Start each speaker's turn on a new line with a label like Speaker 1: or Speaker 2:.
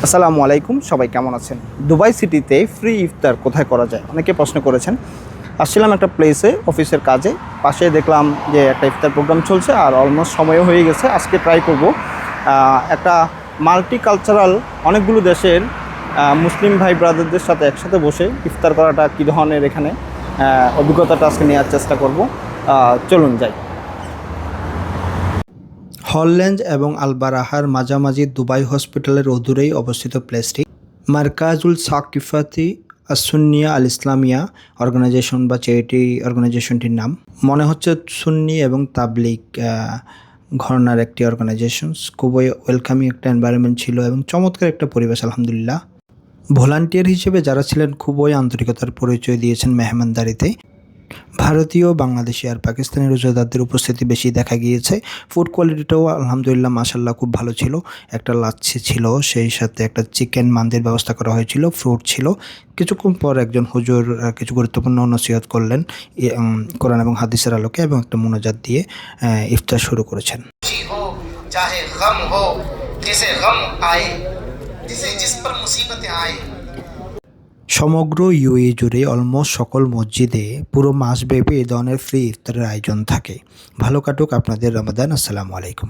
Speaker 1: আসসালামু আলাইকুম, সবাই কেমন আছেন? দুবাই সিটিতে ফ্রি ইফতার কোথায় করা যায় অনেকে প্রশ্ন করেছেন। আসছিলাম একটা প্লেসে অফিসের কাজে, পাশে দেখলাম যে একটা ইফতার প্রোগ্রাম চলছে আর অলমোস্ট সময়ও হয়ে গেছে। আজকে ট্রাই করব একটা মাল্টি কালচারাল অনেকগুলো দেশের মুসলিম ভাই ব্রাদারদের সাথে একসাথে বসে ইফতার করাটা কী ধরনের এখানে অভিজ্ঞতাটা আজকে নেওয়ার চেষ্টা করব। চলুন যাই। হলল্যান্ড এবং আলবারাহার মাঝামাঝি দুবাই হসপিটালের অদূরেই অবস্থিত প্লেসটি মার্কাজুল সাকিফাতি আসুন্নিয়া আল ইসলামিয়া অর্গানাইজেশন বা চ্যারিটি অর্গানাইজেশনটির নাম। মনে হচ্ছে সুন্নি এবং তাবলিগ ঘরানার একটি অর্গানাইজেশন। খুবই ওয়েলকামিং একটা এনভায়রনমেন্ট ছিল এবং চমৎকার একটা পরিবেশ আলহামদুলিল্লাহ। ভলান্টিয়ার হিসেবে যারা ছিলেন খুবই আন্তরিকতার পরিচয় দিয়েছেন মেহমানদারিতে। ভারতীয়, বাংলাদেশি আর পাকিস্তানি রোজাদারদের উপস্থিতি বেশি দেখা গিয়েছে। ফুড কোয়ালিটিটাও আলহামদুলিল্লাহ মাশাল্লাহ খুব ভালো ছিল। একটা লাচ্ছি ছিল, সেই সাথে একটা চিকেন মান্দির ব্যবস্থা করা হয়েছিল, ফ্রুট ছিল। কিছুক্ষণ পর একজন হুজুর কিছু গুরুত্বপূর্ণ নসিহত করলেন কোরআন এবং হাদিসের আলোকে এবং একটা মুনাজাত দিয়ে ইফতার শুরু করেছেন। সমগ্র ইউএই জুড়ে অলমোস্ট সকল মসজিদে পুরো মাসব্যাপী এই ধরনের ফ্রি ইফতারের আয়োজন থাকে। ভালো কাটুক আপনাদের রমাদান। আসসালামু আলাইকুম।